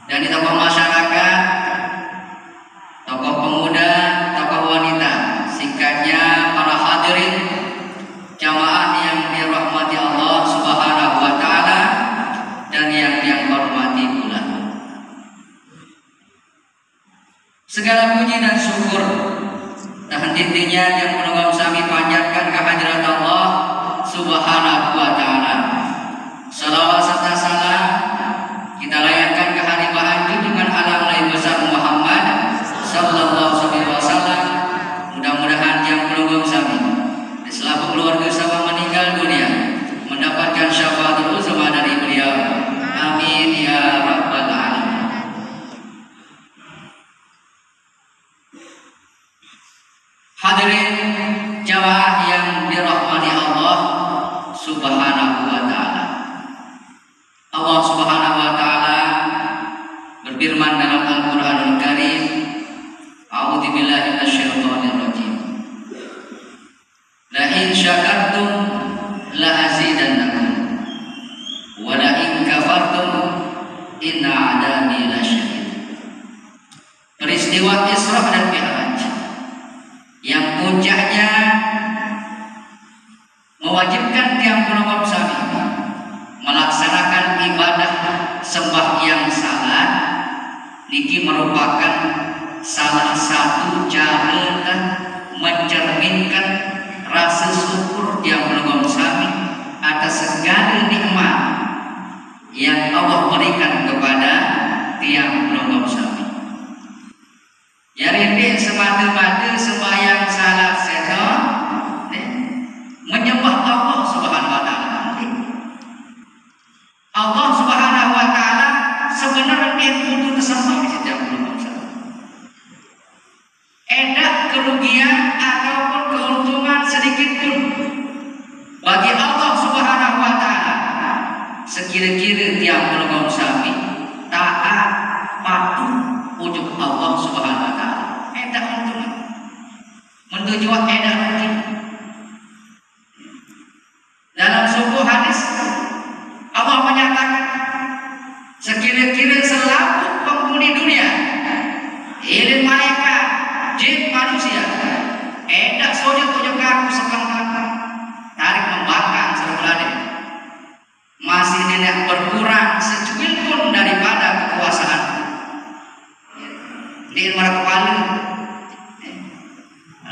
dan di tokoh masyarakat, tokoh pemuda, tokoh wanita, singkatnya para hadirin jamaah yang dirahmati Allah Subhanahu wa taala dan yang hormati pula. Segala puji dan syukur dan henti-hentinya yang menunggu sami panjatkan kehadirat Allah Subhanahu wa taala. Salawat serta salam kita layakkan kehadiran junjungan alam Nabi besar Muhammad sallallahu alaihi wasallam. Mudah-mudahan yang menunggu sami di selaku keluarga sahabat meninggal dunia mendapatkan syafaatul uzma dari beliau. Amin ya rabbal alamin. Hadirin jamaah yang dirahmati Allah Subhanahu wa taala. Allah Subhanahu wa taala berfirman dalam Al-Qur'anul Karim, A'udzubillahi minasyaitonir rajim. La in syakartum la azidannakum wa la in kafartum inna 'adabi lasyadid. Peristiwa Isra dan Mi'raj yang puncaknya mewajibkan tiang penopang sami melaksanakan ibadah sembahyang salat niki merupakan salah satu cara mencerminkan rasa syukur tiang penopang sami atas segala nikmat yang Allah berikan kepada tiang penopang sami. Ya ini semata-mata sembahyang salat saja menyembah Allah Subhanahu wa taala. Allah Subhanahu wa taala sebenarnya butuh disembah di setiap manusia. Edak kerugian ataupun keuntungan sedikit pun bagi Allah Subhanahu wa taala sekira-kira tiang manusia taat patuh ujung Allah Subhanahu wa taala. Edak untung menuju edak rugi. Dalam sebuah hadis Allah menyatakan sekira-kira selaku penghuni dunia, ilmu malaikat, jin manusia, edak sojak tujuh kaku sekangkang tarik membakar sebelah masih tidak berkurang secuil pun daripada kekuasaan. Di mana kepala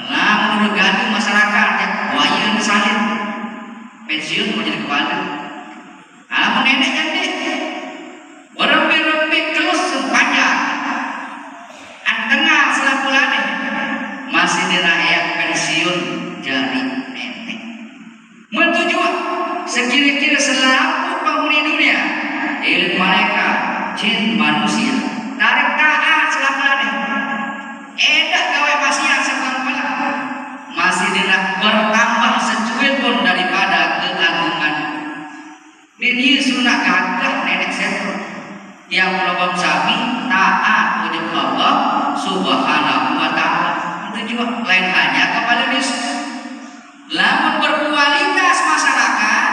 lah menurut gaduh masyarakat ya wayan salin pensiun menjadi kepala. Alamun nenek jadi berempi-rempi terus sepanjang tengah selapulane masih dirayak pensiun jadi nenek. Menuju sekira-kira selaku penghuni dunia, ilmu malaikat, jin manusia, tarik taat selapulane. Edak gawe pasian sekangkala masih tidak bertambah secuil pun daripada keagungan. Ini sunnah gagah nenek seto yang melobam sapi taat wujud Allah Subhanahu wa taala. Itu juga lain hanya kepada desa. Lamun berkualitas masyarakat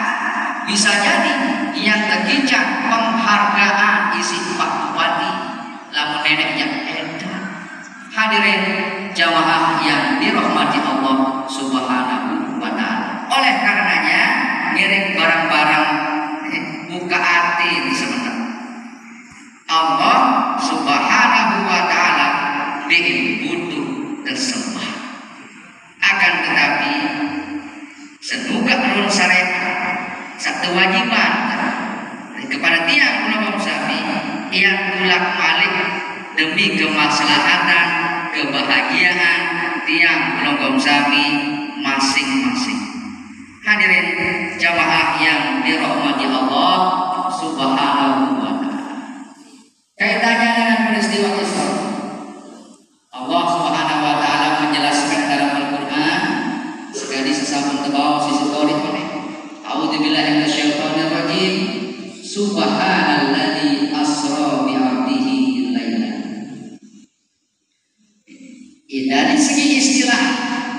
bisa jadi yang terkincang penghargaan isi Pak Bupati lamun neneknya edak. Hadirin jamaah yang dirahmati Allah Subhanahu wa taala. Oleh karenanya ngirim barang-barang buka hati di sebentar. Allah Subhanahu wa taala butuh tersembah. Akan tetapi seduga ulun syariat satu wajiban kepada tiang ulama sapi yang tulak malik demi kemaslahatan kebahagiaan tiang ulama sapi masing-masing. Hadirin jamaah yang dirahmati Allah Subhanahu wa taala. Kaitannya dengan peristiwa Isra, Allah Subhanahu wa taala menjelaskan dalam Al-Qur'an sekali sesampun tebau sisi tolih meneh. A'udzubillahi minasyaitonir rajim. Subhanalladzi asra bi 'abdihi lailan. Dari segi istilah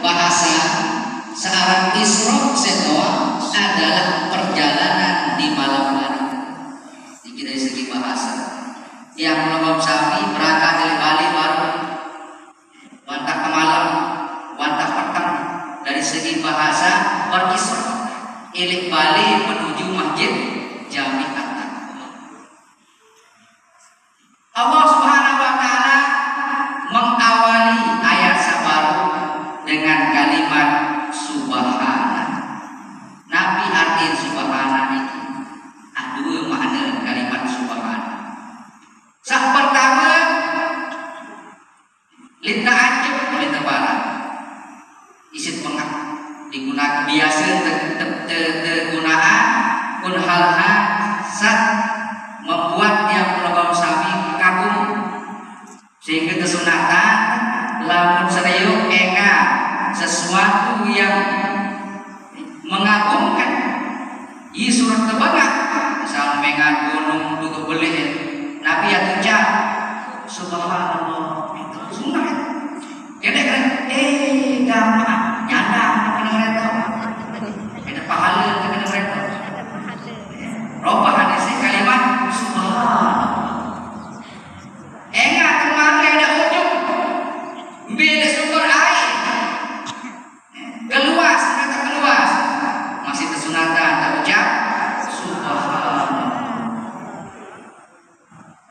bahasa searah Isra sedoa adalah perjalanan di malam hari. Dikira yang melongom sami berangkat dari Bali baru wantah ke malam, wantah petang. Dari segi bahasa berisra ilik Bali menuju masjid Jami At-Taqwa. Allah Subhanahu wa taala mengawali ayat sabaru dengan kalimat subhana. Nabi arti subhana itu dua makna kalimat subhana. Sak pertama lita ajab lita barang isit mengak digunakan biasa tergunaan kun hal-hal sak membuat yang pelogam sami kagum sehingga kesunatan lamun serius enga sesuatu yang mengagumkan i surat terbang misal mengat gunung duduk beli Nabi yang ucap subhanallah itu sunnah kena gampang nyandang kena reto kena pahala kena reto roba hadis kalimat subhanallah enggak kemana ada ujung beda sumber air keluas kata keluas masih kesunatan tak ucap subhanallah.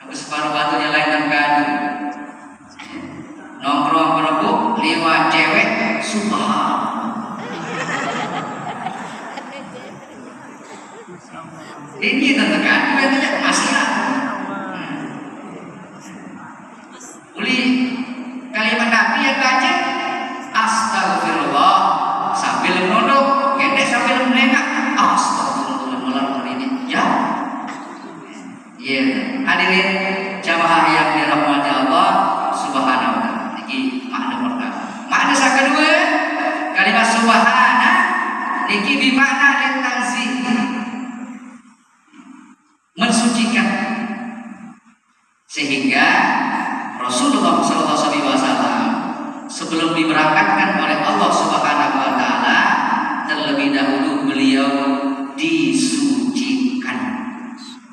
Aku separuh batunya lain dan kadu nongkrong kerupuk lewat cewek subhanallah. Ini tertekan itu masih uli kalimat Nabi yang baca astagfirullah sambil menunduk gendek sambil melengak astagfirullah melalui ini ya. Hadirin jamaah yang dirahmati Allah Subhanahu wa taala. Niki makna pertama. Makna yang kedua kalimat subhana niki bermakna litanzih mensucikan sehingga Rasulullah SAW sebelum diberangkatkan oleh Allah Subhanahu wa taala terlebih dahulu beliau disucikan.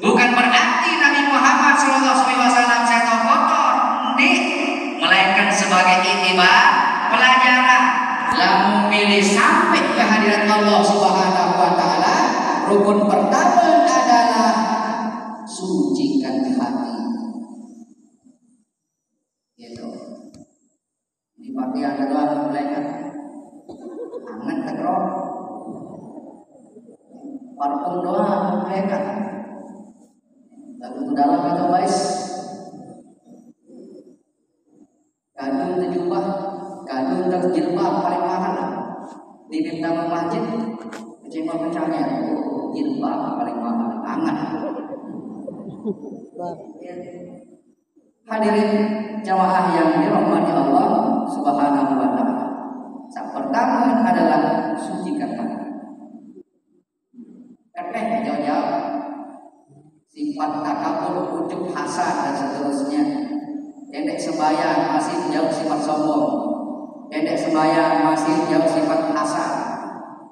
Bukan berarti Nabi Muhammad SAW saya kotor, melainkan sebagai iktibar pelajaran. Lalu pilih sampai ke hadirat Allah Subhanahu wa taala, rukun pertama adalah sucikan hati. Gitu. Dipakai yang kedua malaikat. Angan tekrok. Parfum doa malaikat. Lalu dalam itu guys. Kadung terjubah, kadung terjilbab paling mahal. Diminta masjid, kecima pecahnya. Jilbab paling mahal, angan. Hadirin jamaah yang dirahmati Allah Subhanahu wa taala. Yang pertama adalah sucikan hati. Jauh-jauh sifat takabur, ujub, hasad dan seterusnya. Pendek sembahyang masih jauh sifat sombong. Pendek sembahyang masih jauh sifat hasad.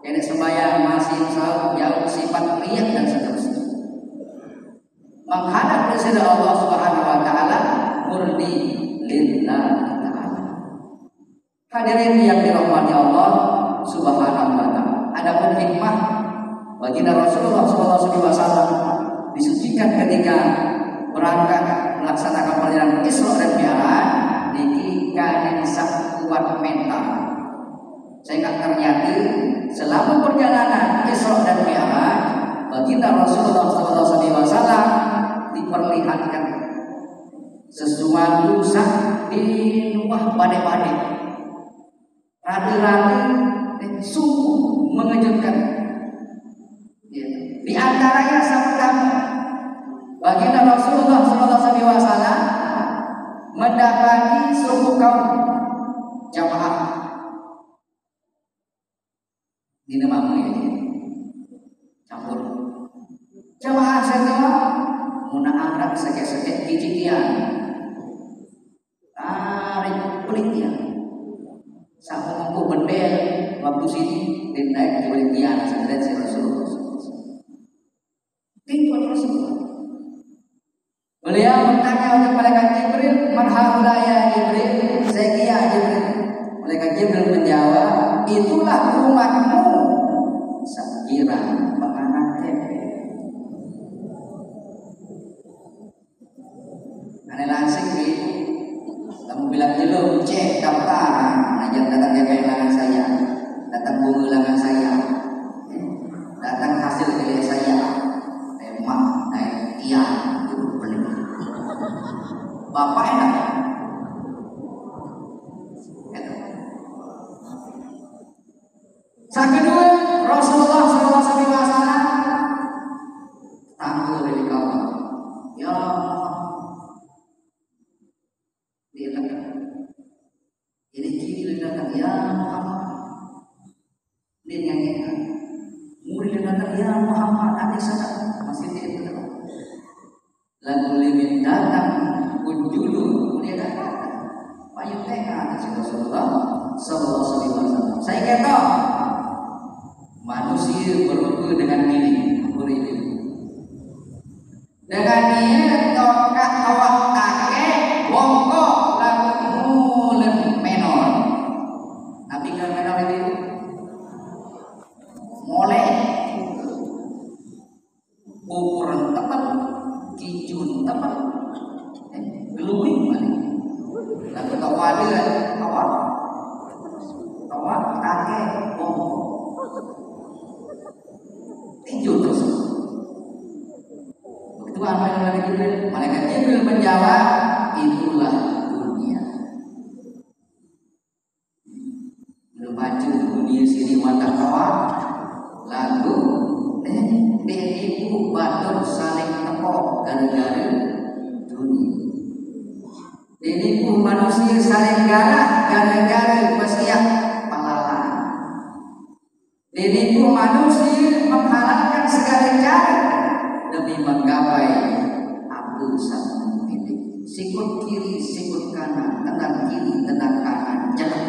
Pendek sembahyang masih jauh sifat riya dan seterusnya. Menghadap kepada Allah Subhanahu wa taala murni lillahi ta'ala. Hadirin yang dirahmati Allah Subhanahu wa taala. Adapun hikmah baginda Rasulullah SAW disucikan ketika berangkat melaksanakan perjalanan Isra dan Mi'raj niki kadin sak kuat mental. Sehingga ternyata selama perjalanan Isra dan Mi'raj baginda Rasulullah SAW diperlihatkan sesuatu sak di luar badai-badai, rapi-rapi, sungguh mengejutkan. Di antaranya pertama, baginda Rasulullah SAW mendapati suku kaum jamaah di namamu ya, campur jamaah semua muna angkat sekek-sekek kijian, tarik pelitian, sampai mampu bendel waktu sini dan naik ke pelitian sebenarnya si Rasulullah. Tinggal Rasulullah. Beliau bertanya oleh malaikat Jibril, "Man haula ya Jibril?" "Saya Jibril." Malaikat Jibril menjawab, "Itulah umatmu." Sakira penganak tepe. Aneh langsung gitu. Kamu bilang dulu, cek daftar, ajar datang kehilangan saya, datang bunga lengan saya, datang hasil milik saya, emak, iya, itu beli. Bapak enak. Saat kedua, Rasulullah SAW tampil dari kawan. Ya, dia kata, ini kiri datang ya Muhammad. Dia nyanyikan, murid datang ya Muhammad. Adik sana masih dia itu. Lagu limin datang kunjulu, dia datang. Payung teka Rasulullah SAW. Saya kata manusia berbuku dengan diri, dengan dia tongkat awak kakek bongkok lalu mulen menor. Tapi kalau menor itu mulai ukuran tepat, kijun tepat, geluing balik. Lalu tawa dia awak kakek bongkok. Tinju terus. Begitu malaikat Jibril menjawab, itulah dunia. Berbaju dunia sini mata tawa, lalu ibu batur saling tepok gara-gara dunia. Ibu manusia saling galak gara-gara bersiap pahala. Ibu manusia menghalalkan segala cara demi menggapai apa sang milik. Sikut kiri, sikut kanan, tenang kiri, tenang kanan, jalan.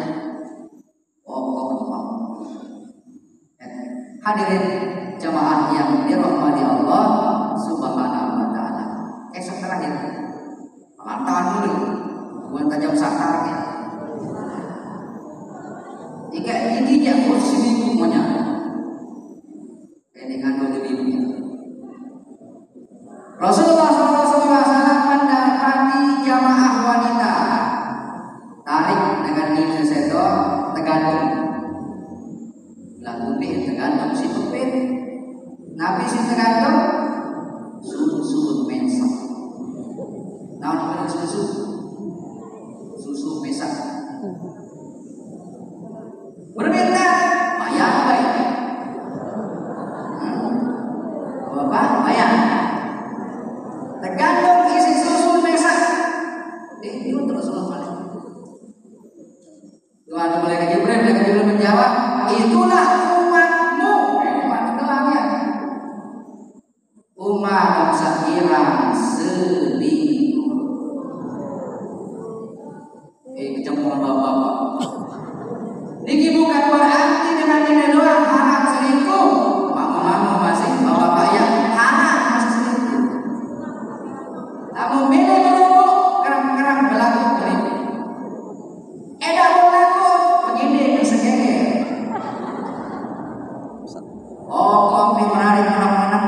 Hadirin jamaah yang dirahmati Allah Subhanahu wa taala. Esok terakhir. Pantauan dulu. Bukan tajam sakar ya. Jika ini dia kursi semuanya. Ini kan diri. Rasulullah SAW mendapati jamaah wanita tarik dengan nilai seto tergantung lalu tergantung si tupin nabi si tergantung susu mensak. Nah, susu mensak berbeda bayar baik. Bapak bayar tergantung isi susu mesak. Ini terus balik. Tuhan malaikat Jibril menjawab, itulah umatmu. Umat kelamnya. Umat sakira selingkuh. Kecemplung bapak-bapak. Ini bukan berarti dengan ini doang haram selingkuh. Mama masih bapak yang haram masih selingkuh. Namun bila berlaku kerang-kerang berlaku berlaku. Edah berlaku begini kesegene. Oh kau menarik mana-mana.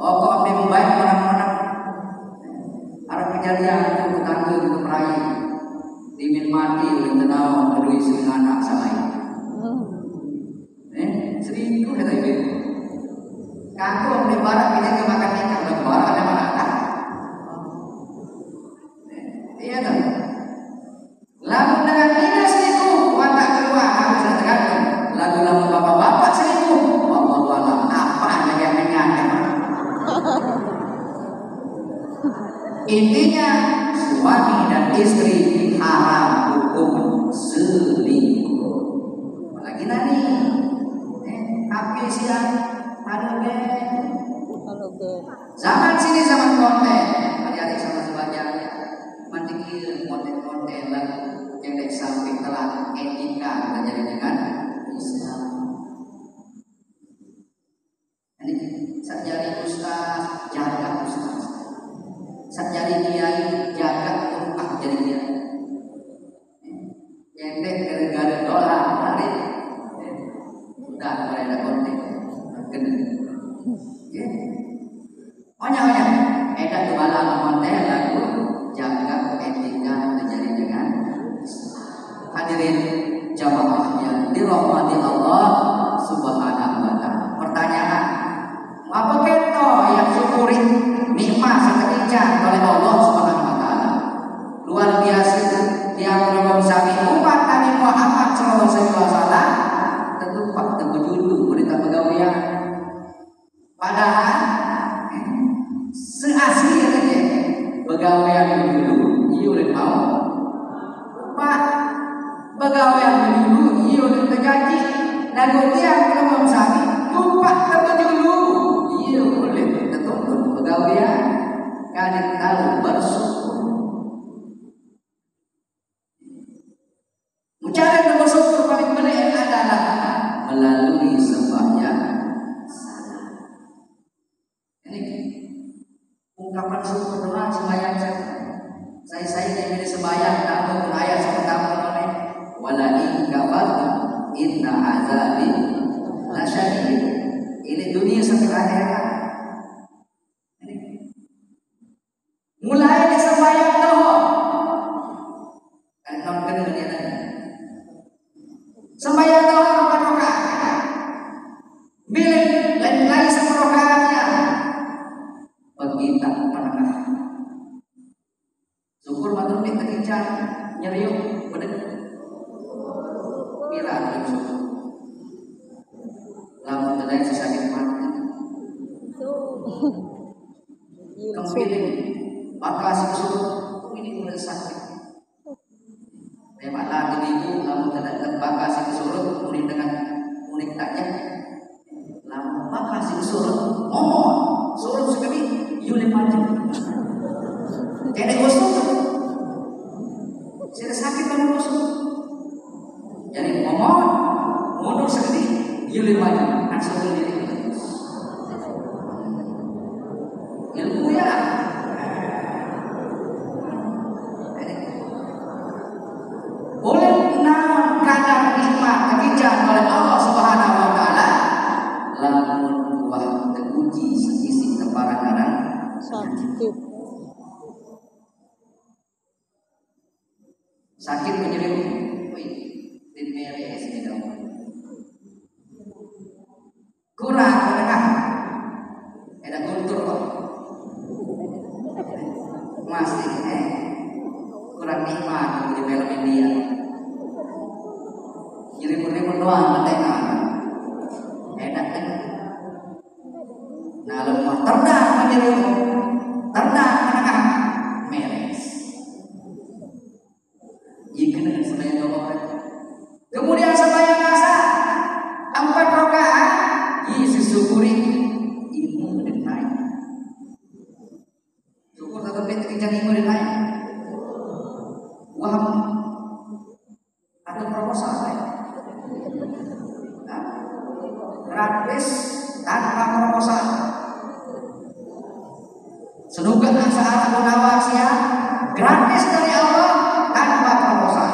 Oh kau membaik mana-mana. Ada kejadian itu tetangga itu meraih. Dimin mati oleh tenau berdua istri anak salai. Selingkuh kata ibu. Kangkung di barat kita ke makan ikan di barat ada mana kan? Iya tak? Lalu dengan ini selingkuh, watak keluar harus tergantung. Lalu bapak-bapak selingkuh, bapak-bapak apa yang menyanyi? Intinya suami dan istri haram hukum selingkuh. Apalagi nanti, api siang, zaman sini zaman konten, adik-adik sama sebagainya, mandiri konten-konten yang dari samping telah etika belajar dengan Islam. Ini sajari ustaz, jaga ustaz. Sajari dia Begawean dulu ieu urang mau. Pak, begawean dulu ieu urang teu gaji. Nagutian kalau sami lupa kerja dulu. Ieu boleh tetep begawean. Kadang tahu bersyukur. Cara bersyukur paling benar adalah melalui sembahyang salat. Ini ungkapan syukur doa sembahyang saya yang ini sembahyang namun ayat pertama oleh wala in kafartum inna azabi lasyadid. Ini dunia sampai akhirat. Mulai dari sembahyang doa. Kan kena dia sembahyang doa 4 rakaat. Bila lain satu rakaatnya begitu menengah. Syukur matur nek kekincan nyeriuk bener. Bila ada syukur. Lamun tedai sakit mati. Kembali maka syukur ini udah sakit. Memang lagi ibu lamun tidak bakal surut unik dengan unik taknya. Lamun bakal surut ngomong surut sekali yule maju. Kene gosok. Sudah sakit lamun gosok. Jadi ngomong mundur sekali yule maju. Langsung diri. Ilmu ya. Kadar nikmat kebijakan oleh Allah Subhanahu wa taala lamun buah teruji sisi keparanganan sakit menyerang din meres ini dong kurang menengah ada guntur kok masih kurang nikmat di film India. Ribu-ribu doang mendengar enak kan nah lemah terdang menjadi terdang menengah meres jika dengan sembahyang doa kemudian sembahyang asar 4 rakaat Yesus syukuri ilmu dan naik syukur tetap ketika ilmu dan naik wah ada proposal gratis tanpa proposal. Senugan saat Gunawasia gratis dari Allah tanpa proposal.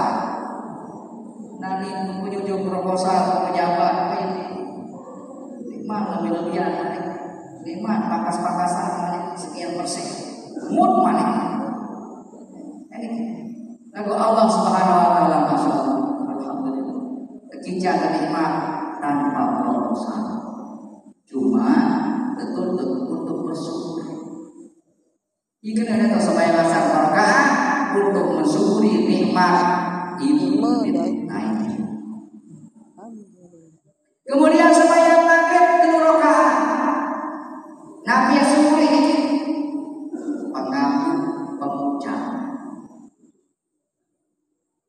Nanti menyuju proposal pejabat ini lebih-lebihan nikmat pakas-pakasan sekian persen. Mood mana? Ini lagu Allah Subhanahu wa taala masyaallah. Alhamdulillah. Kekincan nikmat tanpa proposal, cuma betul-betul untuk bersyukur. Jika ada sembahyang asar rakaat untuk mensyukuri nikmat ilmu naik. Kemudian sembahyang maghrib 3 rakaat. Nabi syukuri pengaku pengucap.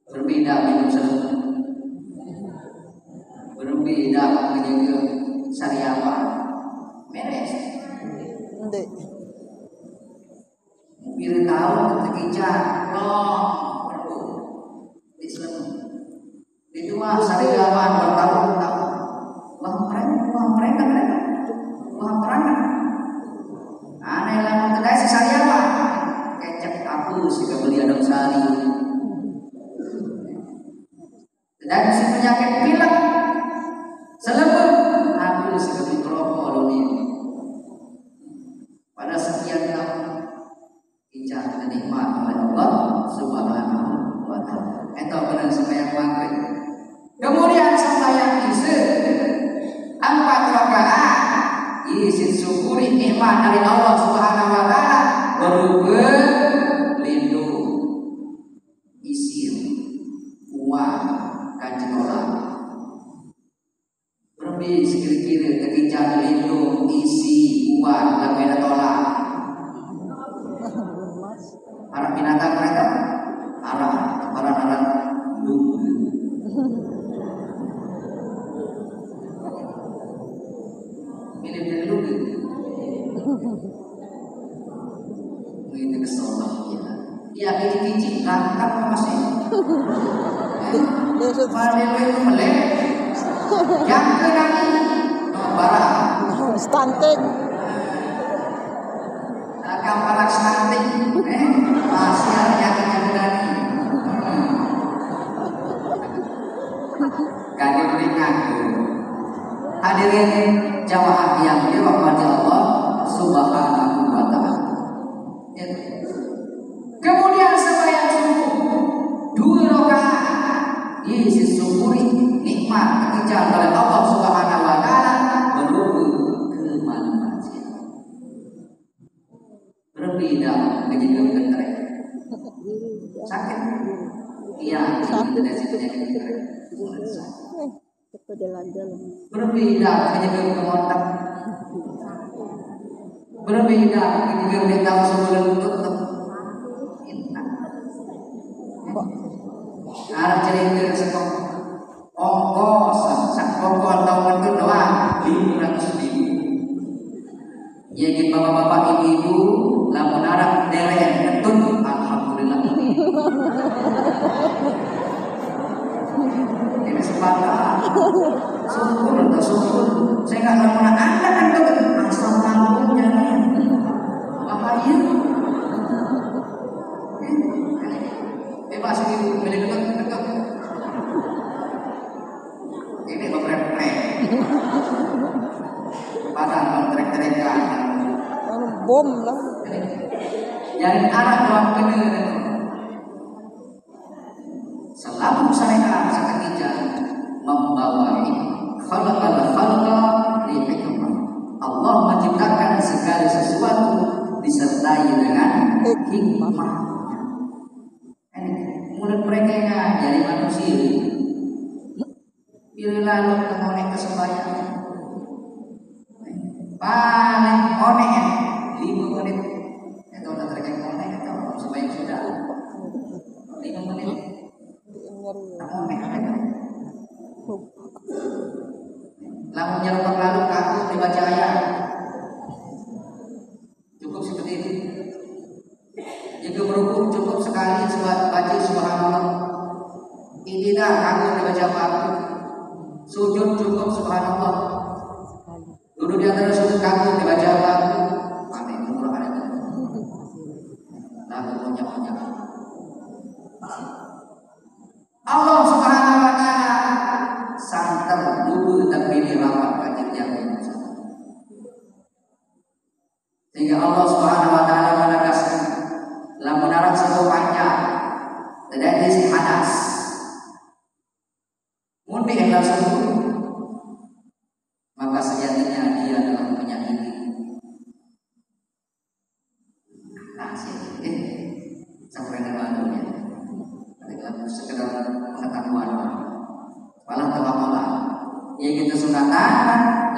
Berbeda minum seluruh. Berbeda menjaga syariah meres. Bila tahu ketika perlu Islam dijual syariah bertahun-tahun. Uang perang. Aneh lah kedai si syariah kecap hapus jika beli adem sari. Dan si penyakit pilek selebut aku seperti rokok dunia. Pada sekian tahun bicara nikmat oleh Allah Subhanahu wa taala. Itu benar sembahyang maghrib. Kemudian sembahyang isya 4 rakaat. Isi syukuri nikmat dari Allah Subhanahu wa taala berupa lindung isi uang kanjeng berbi sekira-kira kekincan lindung isi uang dan beda tolak Anak binatang mereka arah anak lugu. Milih lugu. Ini kesolah ya. Ya kicik langkap masih. Malah itu melek. Yang lagi barang. Stunting. Kamparak stunting. Masih ada yang berani. Kaki beringat. Hadirin jamaah yang dirahmati Allah Subhanahu wa ta'ala. Kemudian sembahyang subuh 2 rakaat isi syukuri nikmat kebijakan oleh Allah Subhanahu wa ta'ala menuju ke masjid. Berbeda dengan kentrek. Sakit? Iya, tidak sakit. Berbeda dengan kemontak. Berbeda dengan bintang sebelum tutup. Arah cerita sekok ongkos sak pokok tahun itu doang 500.000. Ya gitu bapak-bapak ibu lamun arah deren ketun alhamdulillah. Ini sepakat syukur atau syukur. Saya nggak lamun anda kan tuh asal lampunya bahaya. Bebas ini milih dekat. Ini beberapa padahal trek-trekan bom lah. Yang arah doang bener. Selalu syariat seketika membawa khalaqal khalqa li hikmah. Allah menciptakan segala sesuatu disertai dengan hikmah. Mulut mereka jadi manusia. Pilihlah lu kemonek kesembahyang. Paling onek 5 menit. Itu udah terkait onek itu sembahyang sudah 5 menit. Onek ada. Lamun nyerupak lalu kaku dibaca ayat. Cukup seperti itu. Jika berhukum cukup sekali baca subhanallah. Ini dah kagum dibaca apa? Sujud cukup subhanallah. Duduk di antara sujud kagum dibaca apa? Amin. Quran itu. Nah, punya. Allah Subhanahu wa taala santer dulu tapi dirapat kajian yang sehingga Allah Subhanahu wa taala menegaskan lamun arah satu panjang tidak isi hadas mundi yang langsung maka sejatinya dia adalah penyakit. Nah sampai dengan malunya adalah sekedar pengetahuan malah terlalu yang kita sunatan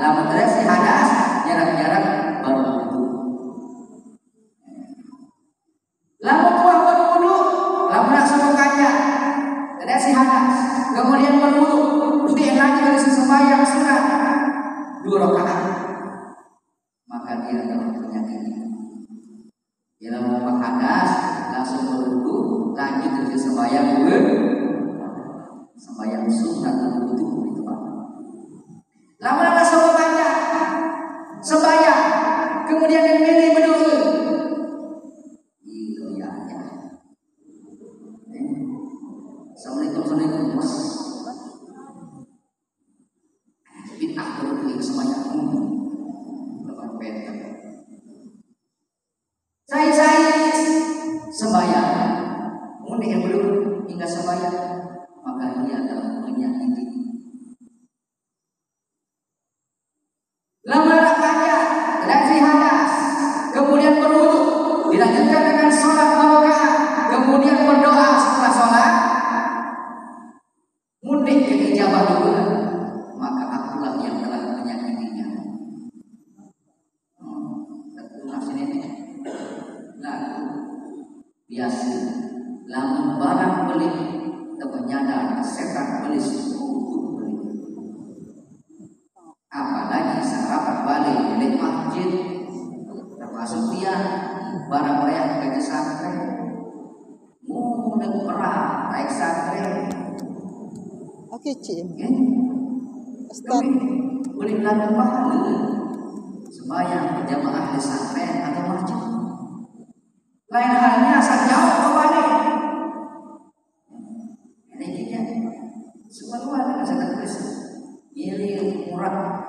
lamun terasi hadas jarak-jarak baru itu. Lamun tuah berwudu, lamun nak semua kaya, tidak si hadas. Kemudian berwudu, dia lagi dari sembahyang sunat 2 rakaat. Maka dia adalah penyakit. Dia lamun hadas, langsung berwudu, lanjut dari sembahyang sembahyang sunat berwudu itu Pak. Lamun ada semua kaya, sembahyang, kemudian yang milih berdoa. Assalamualaikum mas. Bid'ah berarti semuanya. Saya sembahyang. Mungkin yang belum hingga sembahyang maka dia adalah penyakit. Lama panjang dan si hadas, kemudian berwudu, dilanjutkan dengan sholat 2 rakaat, kemudian berdoa setelah sholat. Mudik yang ijabah dulu, maka akulah yang telah menyakitinya. Nah, biasa lamun barang beli ternyata setan beli untuk beli. Apalagi sarapan balik milik masjid, termasuk dia barang mereka ke santri, mudah perang naik santri. Oke, Cik. Ustaz beli lagu pahala sembahyang berjamaah di santri atau masjid. Lain halnya asal jauh ke balik. Ini dia semua luar dengan tulis ini murah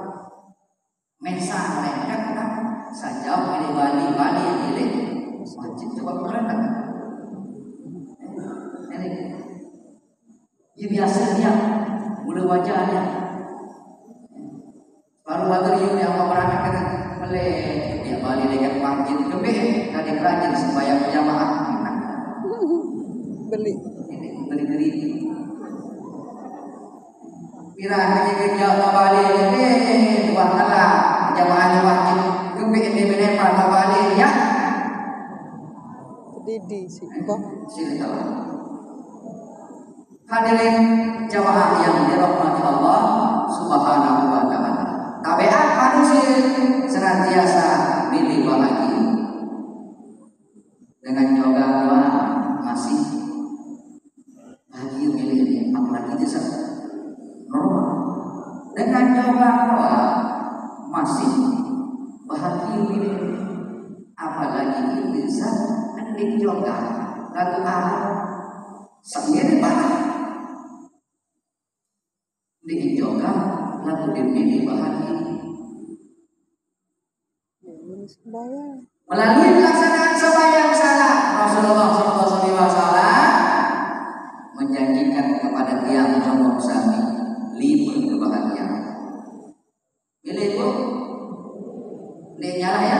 mesa mereka kan sajau pilih Bali pilih masjid coba berada ini biasa dia mulai wajahnya baru baterai yang mau berangkat kan melek dia Bali dekat masjid kebe tadi kerajaan sembahyang berjamaah Beli pirahnya kerja Bali buah kalah jamaah di masjid kebe di menepan Bali ya Didi sih kok. Hadirin jamaah yang dirahmati Allah Subhanahu wa taala. Tabiat manusia senantiasa milih bahagia. Dengan yoga doa masih bahagia milih apalagi desa normal. Dengan yoga doa masih bahagia milih apalagi desa hendak yoga lalu sendiri parah di yoga lalu dipilih bahagia melalui pelaksanaan sembahyang salat Rasulullah SAW menjanjikan kepada tiang nomor sami 5 kebahagiaan. Pilih itu dia nyala ya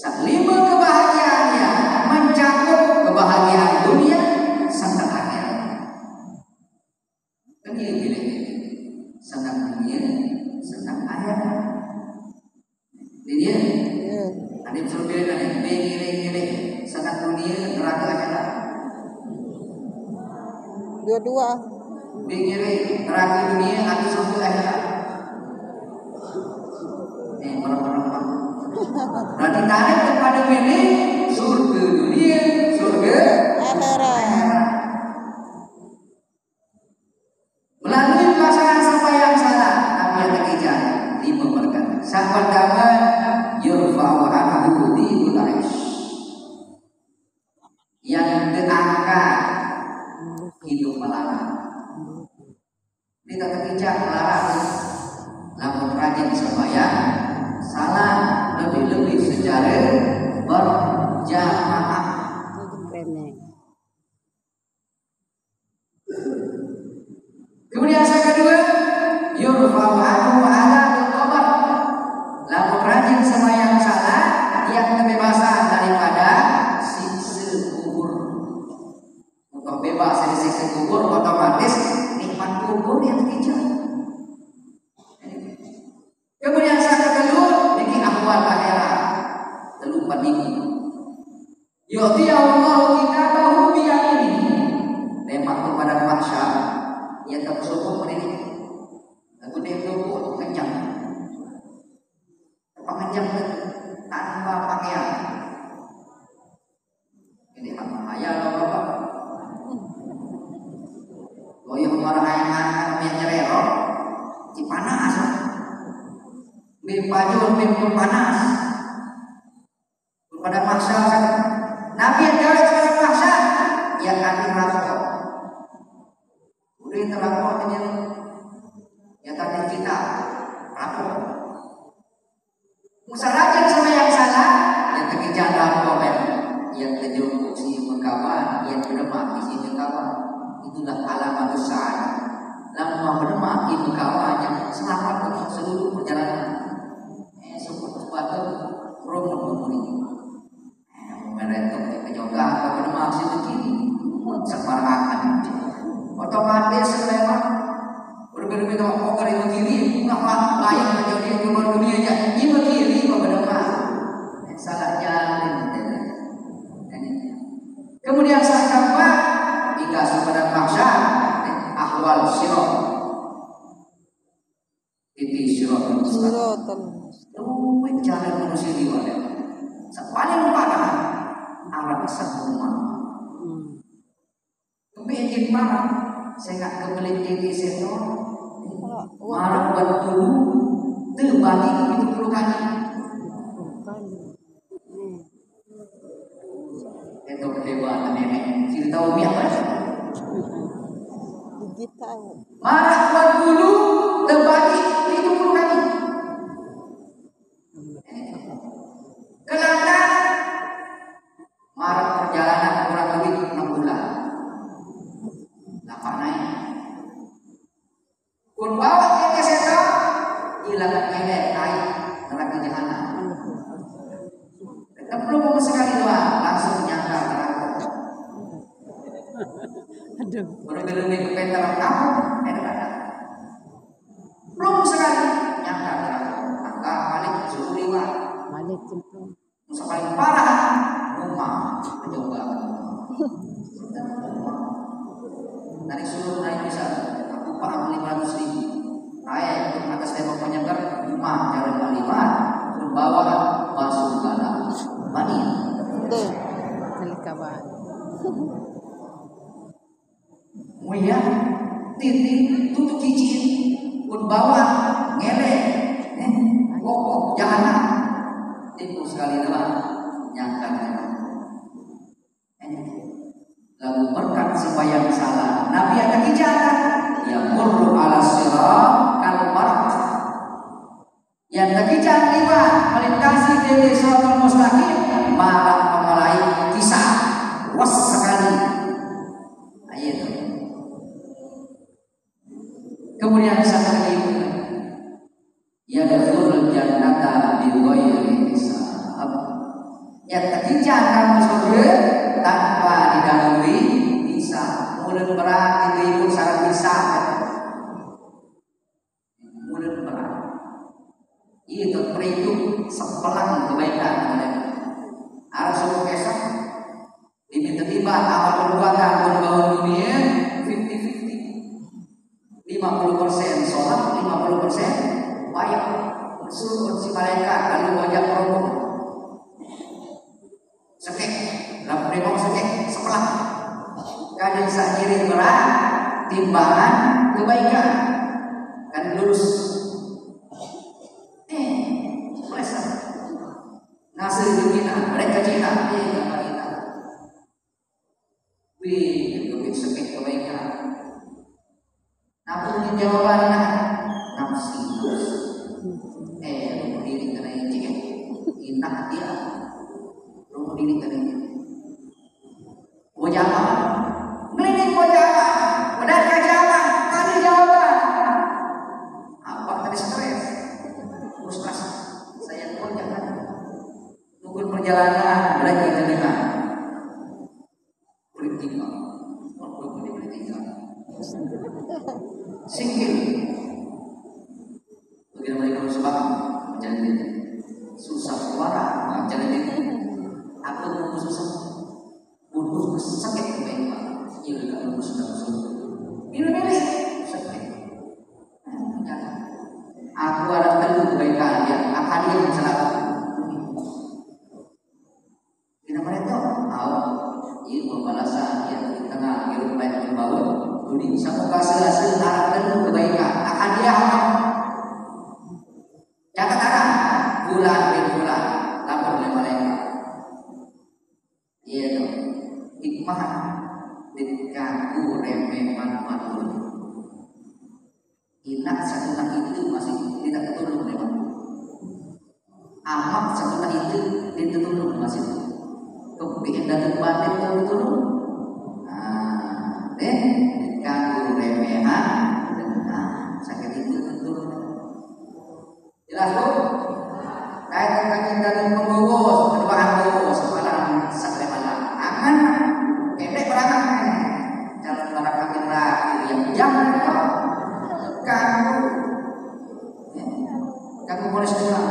5 kebahagiaannya mencakup kebahagiaan dunia serta akhirat. Kan ini pilih serta dunia serta akhirat. Ini dia. Ada yang pilih kan? Pilih serta dunia neraka akhirat. Dua-dua. Pilih neraka dunia atau surga akhirat. Orang-orang. Berarti tarik kepada pilih surga dunia, surga akhirat. Melalui pelaksanaan sembahyang salat, Nabi yang ketiga 5 berkata, sahabat kama yurfa'u anhu di Quraisy. Yang diangkat hidup melarang. Kita ketiga melarang. Lamun rajin sembahyang salat lebih-lebih secara berjamaah. Kemudian yang kedua, yurfa'u anhu adabul qabr. Lamun rajin sembahyang salat yang kebebasan daripada siksa kubur. Untuk bebas dari siksa kubur otomatis nikmat kubur yang dikejar. Kemudian yang kedua, bikin ahwal akhirat. Terlupa dingin. Yu'ti Allah kitabahu biyaminihi. Lemak kepada mahsyar. Ia tak bersyukur ini. Aku dia bersyukur kencang. Pengencang tanpa pakaian. Ini apa ayah loh bapak. Oh iya orang ayah yang nyerero. Di panas. Baju lebih panas. Pada maksa Nabi yang jauh kepada maksa yang anti rasa. Udah terlapor ini yang tadi kita rapor. Musarajan sama yang salah yang terkejar dalam komen yang terjungkuk si mengkawan yang berdemak di sini kawan itulah alamat besar. Lama berdemak di mengkawan yang selamat untuk seluruh perjalanan. Suatu rumah ini, merentok kejoga kepada masih begini, separangan, otomatis lewat berbeda-beda orang yang begini, nggak layak menjadi rumah dunia aja, ini begini kepada mas, salah jalan, Kemudian saat keempat jika sebenarnya maksa ahwal sirot itu sirot Siratan. jalan manusia di mana paling parah arah semua kemudian marah saya nggak kebelit diri setor marah buat dulu terbalik itu perlu kali itu kedewatan nenek cerita umi apa Digital. marah buat dulu terbalik itu perlu kali kelana marah perjalanan kurang lebih 6 bulan apa naik kun bawa ke setan hilang nenek naik neraka jahanam tak perlu mau sekali doang langsung nyangka neraka Aduh. baru ini ke pentas kamu ada belum sekali nyangka neraka angka balik suruh lewat Balik jemput. musuh paling parah rumah mencoba dari suruh naik bisa aku paham 500.000 naik untuk atas tembok penyebar rumah jalan kalimat membawa masuk dalam mani Deh. Kali kawan. muya titik tutup kicin pun bawa ngele pokok jahanam tipu sekali doang nyangka lalu berkat sembahyang salah Nabi ada kijatan yang murru ala sirat kalau barat yang terkijat lewat melintasi dari siratal mustaqim malah memulai kisah was sekali ayat kemudian satu lagi ya dakhulul jannata bi ghairi hisab yang terkijat kamu surga tanpa didahului hisab mulut berat itu ikut syarat hisab mulut berat itu perhitung sepelang kebaikan harus suruh kesek diminta tiba amal perbuatan berbau dunia 50-50 50% sholat 50% bayar suruh si malaikat lalu wajah perempuan sekek dalam demok sekek sepelang kadang sakiri berat timbangan kebaikan kan lurus selesai ngasih begina mereka Cina kita lebih sekek kebaikan namun jawabannya nafsi rumah diri kena ini inak dia rumah diri kena ini wajah apa ngeliling wajah apa benar jawaban tadi jawaban apa tadi stres frustasi saya pun jangan tunggu perjalanan lagi dengan politika singkir bagaimana mereka sebab menjadi susah suara menjadi aku mau susah butuh sakit kebaikan ini kalau sudah ini sakit aku ada perlu kebaikan yang akan dia mencela tidak mereka tahu ini pembalasan yang di tengah hidup baik yang bawah ini semoga hasil harapkan kebaikan akan dia catatan bulan demi bulan lapor oleh mereka iya dong hikmah dikaku remeh manfaat inak setelah itu masih tidak ketulung memang amak setelah itu ditulung masih kemudian datang balik ketulung dikaku remehan sakit itu ketulung jelas bu kaitan kajian dari pembungkus berbahan bungkus malam sampai malam akan pendek berangkat jalan barang terakhir yang jangan kamu boleh sekolah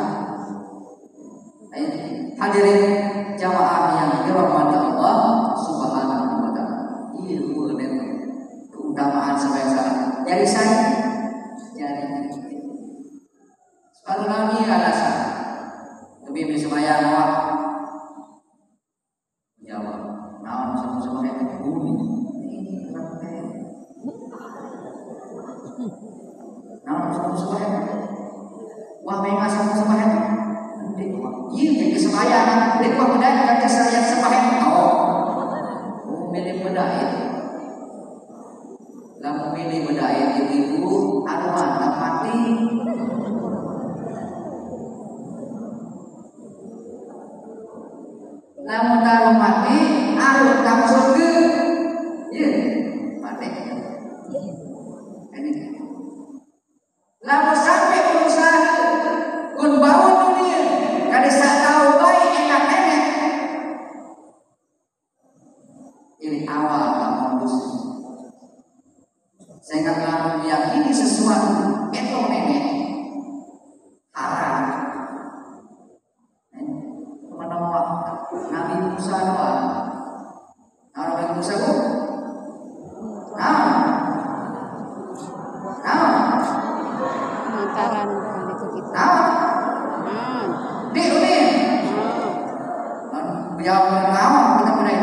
hadirin jamaah yang dirahmati Allah Subhanahu Jadi saya jadi sepatu Nabi alasan lebih sembahyang awak jawab naon sama-sama kayak bumi naon sama-sama kayak wah memang sama-sama kayak iya kesembahyang dek wah bedai kata saya sembahyang milih bedai lalu milih bedai itu anuan mati lamun taruh mati arut kamu surga iya mati ini lamun sampai berusaha kun bangun dunia kada sak tahu baik enak-enak ini awal kamu sehingga kamu meyakini sesuatu itu nenek haram. Menawa Nabi Musa doa, Nabi Musa bu, Lantaran itu kita. Di ini, jawab nama kita mulai.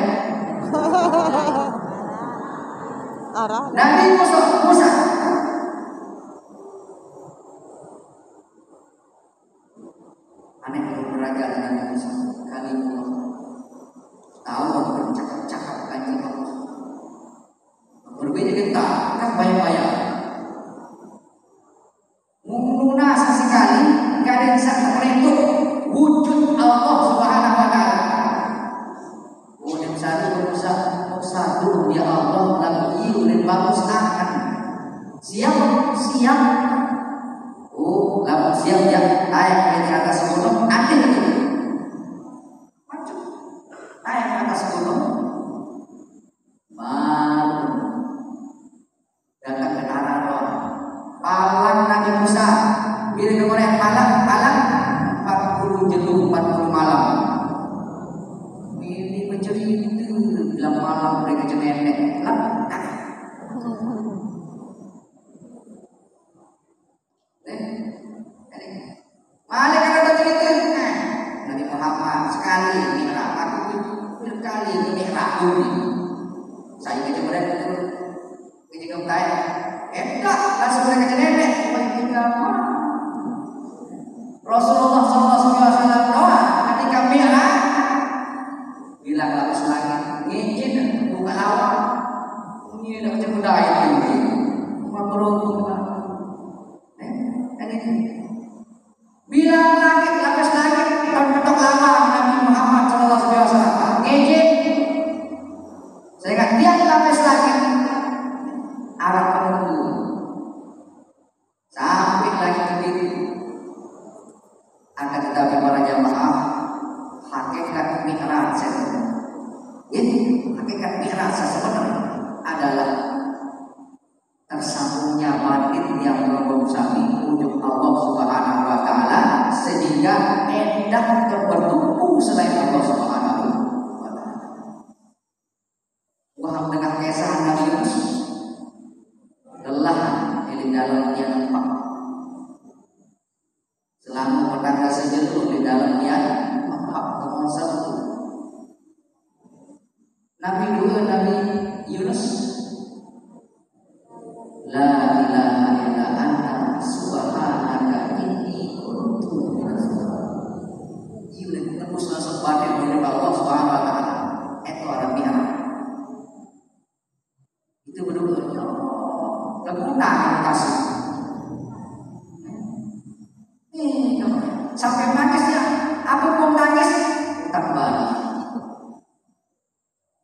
Arah. Nabi Musa. Aneh kalau beraja Nabi Musa kali ini tahu bercakap-cakap kanjeng Allah. Berbeda kita kan banyak-banyak. Lunas sekali kada bisa terbentuk wujud Allah Subhanahu wa taala. Wujud satu ya Allah lalu ieu bagus akan siap lalu siap ya naik ke atas gunung ada itu maju naik ke atas gunung malu datang ke Ararat palang Nabi Musa bila kemudian palang 40 jenuh 40 malam ini mencuri itu dalam malam mereka jenenek Malik kata cerita Nabi Muhammad sekali mihrab aku berkali mihrab bumi saya kemudian itu ketika bertanya enggak langsung mereka jenenek Rasulullah SAW doa ketika mihrab bilang lapis langit ngijin buka lawan ini ada macam budaya itu mabrur bilang langit lapis langit bentuk lawang Nabi Muhammad SAW ngijin sehingga tiap lapis langit arah penunggu sampai lagi ke diri akan tetapi para jamaah hakikat mi'raj ini hakikat mi'raj sebenarnya adalah tersambungnya batin yang mengusahakan wujud Allah Subhanahu wa taala sehingga endah bertumpu selain Allah Subhanahu wa taala. Waham dengan kisah Nabi Yunus lelah di dalamnya nampak selama petangga sejenuh di dalamnya nampak teman satu Nabi Yunus la ilaha illa anta subhanaka inni kuntu minaz zalimin. Ini tembus langsung batin oleh Allah Subhanahu wa taala. Itu ada pihak. Itu benar-benar kebuta yang kasih. Sampai nangisnya aku pun nangis tak balik.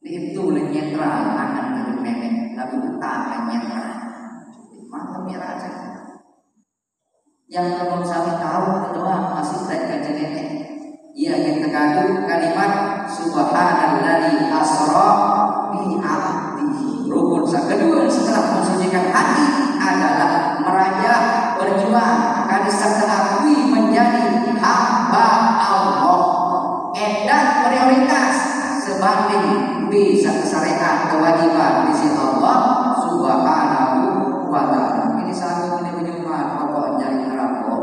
Itu nyentral akan dari nenek tapi utama nyentral. Mantap ya raja. Yang belum saya tahu doa masih dari kajian nenek. Ia yang terkandung kalimat subhanalladzi asra bi 'abdihi. Rukun kedua setelah mensucikan hati adalah meraja berjuang akan diakui menjadi hamba Allah. Edah prioritas sebanding bisa syariat kewajiban di sisi Allah Subhanahu wa ta'ala. Ini sanggup ini berjumpa pokoknya ini rapor.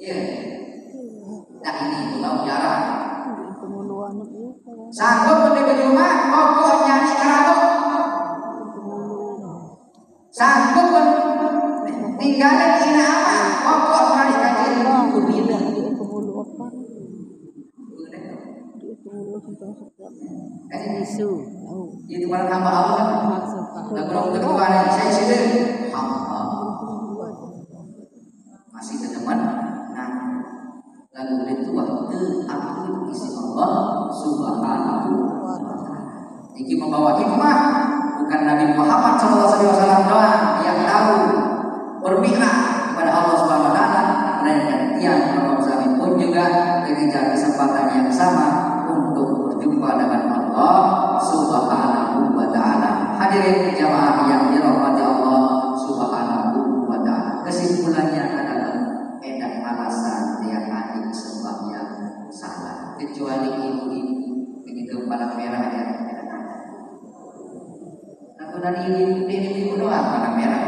Iya. Nah ini pulau jarang. Sanggup ini berjumpa pokoknya ini rapor. Sanggup tinggalin ini apa? Pokok tadi kajian itu ini. Isu. Itu para hamba Allah. Lagu kedua saya sendiri hamba. Masih ke depan. Nah, lagu itu waktu aku isi Allah Subhanahu wa ta'ala. Ini membawa hikmah. Bukan Nabi Muhammad SAW doang yang tahu bermi'raj kepada Allah Subhanahu wa ta'ala, melainkan tiang Imam Ghazali pun juga diberikan kesempatan yang sama untuk berjumpa dengan Allah Subhanahu wa ta'ala. Hadirin jamaah yang dirahmati Allah Subhanahu wa ta'ala. Kesimpulannya adalah enak alasan tiap hari sembahyang salah, kecuali ibu-ibu begitu kepala merah ya. Dari ibu doang warna merah.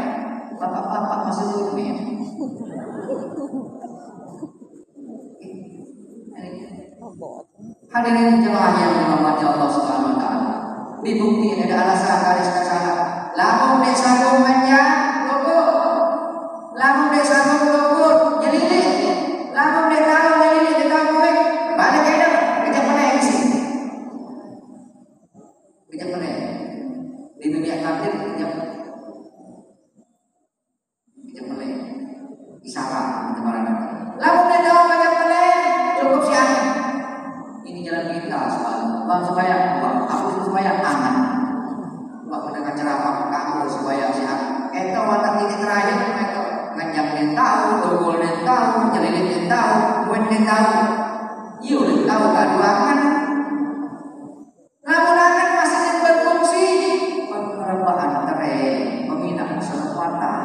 Bapak-bapak masih lucu ya. Hadirin jemaah yang dirahmati Allah Subhanahu wa ta'ala. Dibukti ada alasan garis kesalahan. Lamun dek sanggup manja, lukur. Lamun dek sanggup lukur, nyelidik. Lamun dek tahu nyelidik, dek tahu gue. Balik aja, kita mulai sih. Kita mulai. Di dunia kafir kita mulai isyarat kemarin. Lalu dia tahu banyak mulai cukup siang. Ini jalan kita supaya aku supaya aman. Waktu dengan ceramah kamu supaya siang. Itu watak ini terakhir itu ngajak dia tahu, dogol dia tahu, nyelidik dia tahu, buat dia tahu. Iya udah tahu kan dua kan. Namun akan masih berfungsi. Perubahan keren, meminang sesuatu.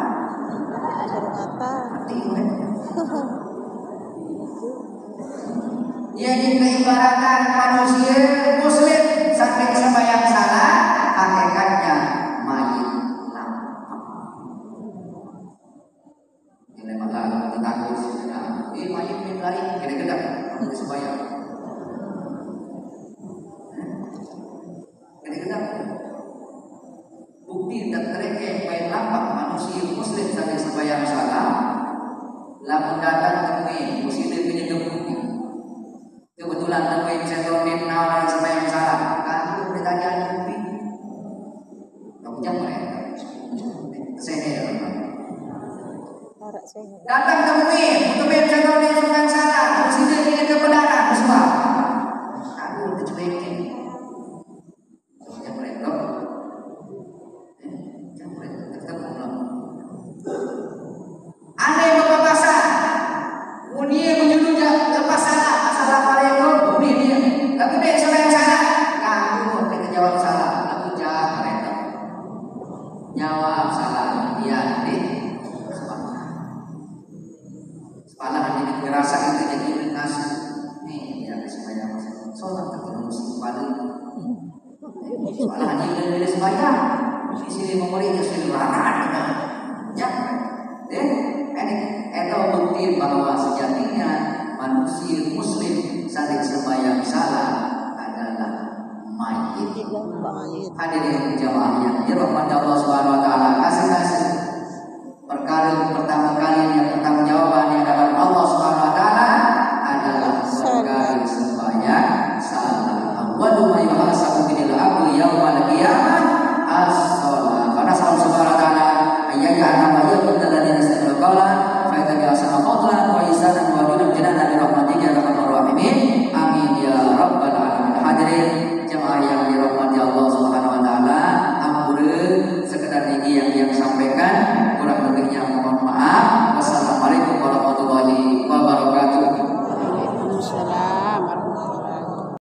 Jadi keibaratan manusia muslim sampai sembahyang salah, hakikatnya mayit lapang. Ini malah kita takut ini mayit lari gede-gede untuk sembahyang. Gede-gede. Bukti dan terkait baik lapang manusia muslim sampai sembahyang salah, lamun datang temui muslim punya bukti. Kebetulan temui setronin nawan sembahyang salah, kan kita jalan bukti. Kamu jangan mereka. Saya datang temui setronin sembahyang salah, muslim punya kebenaran semua. Aku dicuekin. Anda yang berpapasan, dunia menyuruh lepas salah, assalamualaikum, dunia. Tapi dia sembahyang salah, kamu kita jawab salah, lalu jawab mereka. Jawab salah, dia di sepalah ini ngerasa itu jadi lintas. Nih, dia sembahyang sholat ketemu si pada. Sepalah ini dari sembahyang, di sini memberi keseluruhan. Ya, itu bukti bahwa sejatinya manusia muslim saling sembahyang salah adalah mayit. Hadirin jamaah yang dirahmati Allah Subhanahu wa ta'ala, kasih